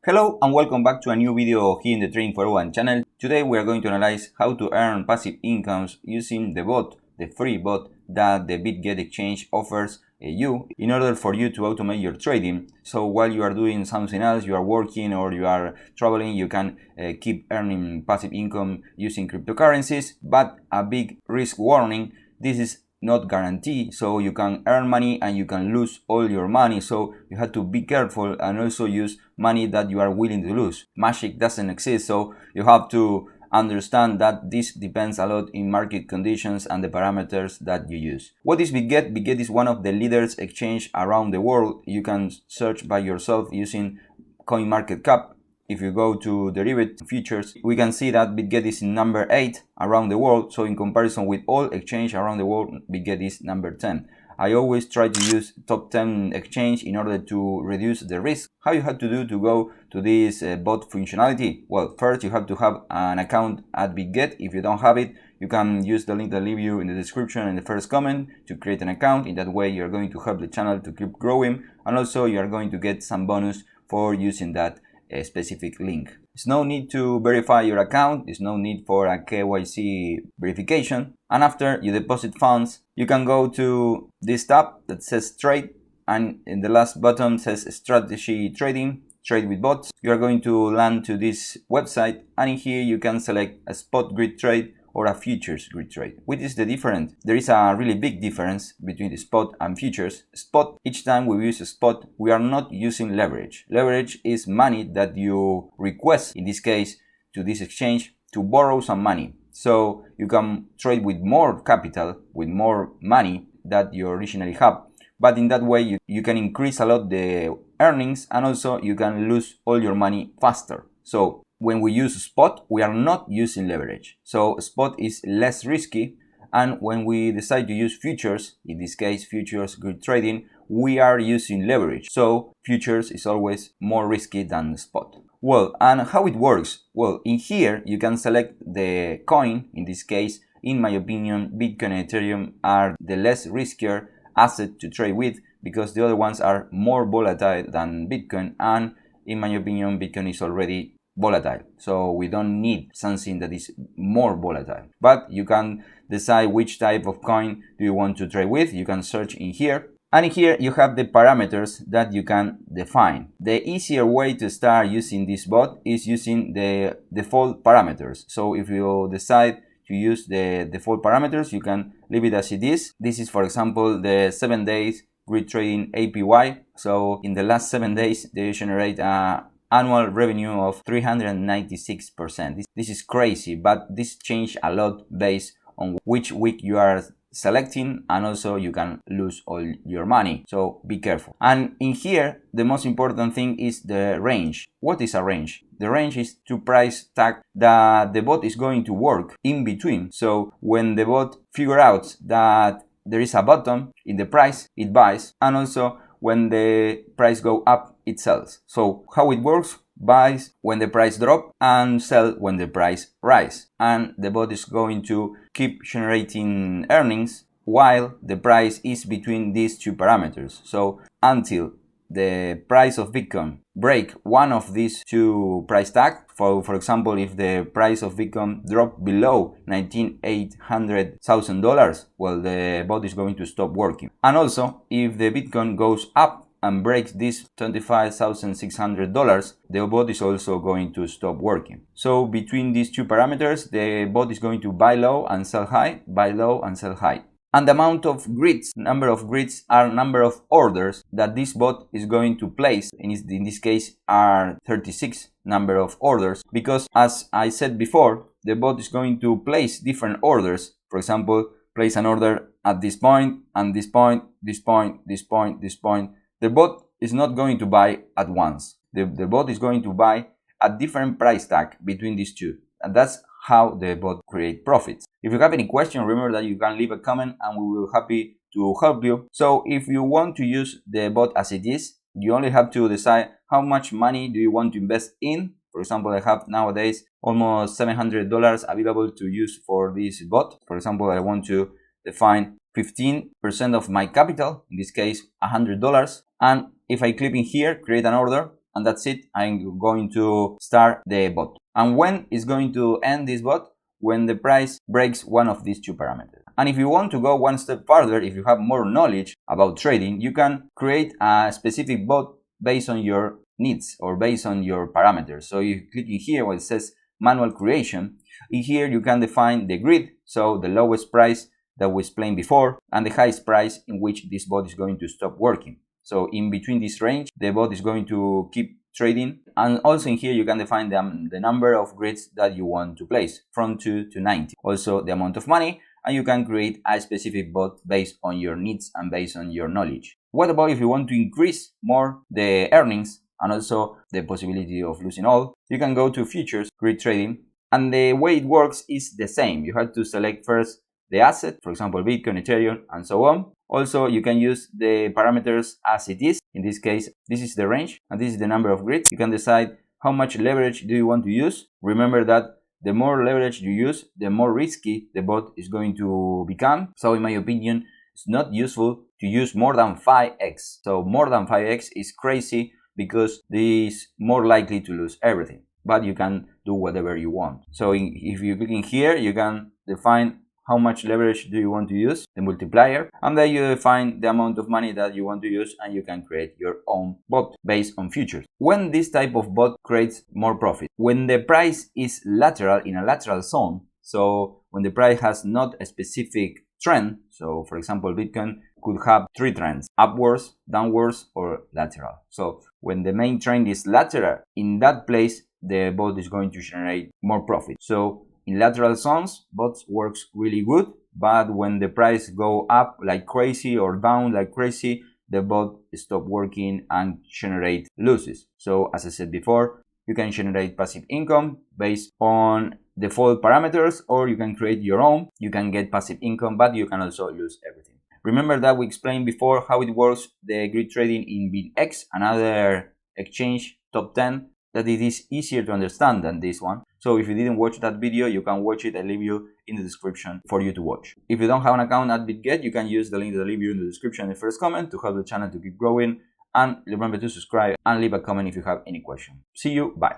Hello and welcome back to a new video here in the Trading 401 channel. Today we are going to analyze how to earn passive incomes using the bot, the free bot that the Bitget exchange offers you in order for you to automate your trading. So while you are doing something else, you are working or you are traveling, you can keep earning passive income using cryptocurrencies. But a big risk warning, this is not guaranteed, so you can earn money and you can lose all your money, so you have to be careful and also use money that you are willing to lose. Magic doesn't exist, so you have to understand that this depends a lot in market conditions and the parameters that you use. What is Bitget? Bitget is one of the leaders exchange around the world. You can search by yourself using CoinMarketCap. If you go to derivative futures, we can see that Bitget is in number 8 around the world. So in comparison with all exchange around the world, Bitget is number 10. I always try to use top 10 exchange in order to reduce the risk. How you have to do to go to this bot functionality? Well, first you have to have an account at Bitget. If you don't have it, you can use the link that I leave you in the description and the first comment to create an account. In that way, you're going to help the channel to keep growing, and also you are going to get some bonus for using that a specific link. There's no need to verify your account, there's no need for a KYC verification, and after you deposit funds, you can go to this tab that says trade, and in the last button says strategy trading, trade with bots. You are going to land to this website, and in here you can select a spot grid trade or a futures grid trade. Which is the difference? There is a really big difference between the spot and futures. Spot, each time we use a spot, we are not using leverage. Leverage is money that you request, in this case, to this exchange to borrow some money. So you can trade with more capital, with more money that you originally have. But in that way, you can increase a lot the earnings, and also you can lose all your money faster. So when we use spot, we are not using leverage. So spot is less risky. And when we decide to use futures, in this case futures grid trading, we are using leverage. So futures is always more risky than spot. Well, and how it works? Well, in here you can select the coin. In this case, in my opinion, Bitcoin and Ethereum are the less riskier asset to trade with, because the other ones are more volatile than Bitcoin, and in my opinion Bitcoin is already volatile, so we don't need something that is more volatile. But you can decide which type of coin do you want to trade with. You can search in here, and in here you have the parameters that you can define. The easier way to start using this bot is using the default parameters. So if you decide to use the default parameters, you can leave it as it is. This is, for example, the 7 days grid trading APY. So in the last 7 days they generate a annual revenue of 396%. This is crazy, but this changed a lot based on which week you are selecting, and also you can lose all your money, so be careful. And in here the most important thing is the range. What is a range? The range is two price tag that the bot is going to work in between. So when the bot figure out that there is a bottom in the price, it buys, and also when the price go up, it sells. So how it works? Buys when the price drop and sell when the price rise. And the bot is going to keep generating earnings while the price is between these two parameters. So until the price of Bitcoin break one of these two price tags, for example, if the price of Bitcoin drop below $19,800,000, well, the bot is going to stop working. And also, if the Bitcoin goes up and breaks this $25,600, the bot is also going to stop working. So between these two parameters, the bot is going to buy low and sell high, buy low and sell high. And the amount of grids, number of grids are number of orders that this bot is going to place. In this case are 36 number of orders, because as I said before, the bot is going to place different orders. For example, place an order at this point, and this point, this point, this point, this point. The bot is not going to buy at once. The bot is going to buy a different price tag between these two. And that's how the bot create profits. If you have any question, remember that you can leave a comment and we will be happy to help you. So if you want to use the bot as it is, you only have to decide how much money do you want to invest in. For example, I have nowadays almost $700 available to use for this bot. For example, I want to define 15% of my capital, in this case $100, and if I click in here, create an order, and that's it. I'm going to start the bot. And when is going to end this bot? When the price breaks one of these two parameters. And if you want to go one step further, if you have more knowledge about trading, you can create a specific bot based on your needs or based on your parameters. So you click in here where it says manual creation. In here you can define the grid, so the lowest price that we explained before and the highest price in which this bot is going to stop working. So in between this range, the bot is going to keep trading. And also in here you can define the number of grids that you want to place from 2 to 90. Also the amount of money, and you can create a specific bot based on your needs and based on your knowledge. What about if you want to increase more the earnings and also the possibility of losing all? You can go to futures, grid trading, and the way it works is the same. You have to select first the asset, for example, Bitcoin, Ethereum, and so on. Also, you can use the parameters as it is. In this case, this is the range, and this is the number of grids. You can decide how much leverage do you want to use. Remember that the more leverage you use, the more risky the bot is going to become. So in my opinion, it's not useful to use more than 5x. So more than 5x is crazy because this is more likely to lose everything. But you can do whatever you want. So if you click in here, you can define how much leverage do you want to use, the multiplier, and then you define the amount of money that you want to use, and you can create your own bot based on futures. When this type of bot creates more profit? When the price is lateral, in a lateral zone, so when the price has not a specific trend, so for example Bitcoin could have 3 trends: upwards, downwards, or lateral. So when the main trend is lateral, in that place the bot is going to generate more profit. So in lateral zones, bots works really good, but when the price go up like crazy or down like crazy, the bot stop working and generate losses. So as I said before, you can generate passive income based on default parameters, or you can create your own. You can get passive income, but you can also lose everything. Remember that we explained before how it works, the grid trading in Bitget, another exchange top 10, that it is easier to understand than this one. So if you didn't watch that video, you can watch it. I leave you in the description for you to watch. If you don't have an account at Bitget, you can use the link that I leave you in the description in the first comment to help the channel to keep growing. And remember to subscribe and leave a comment if you have any question. See you, bye.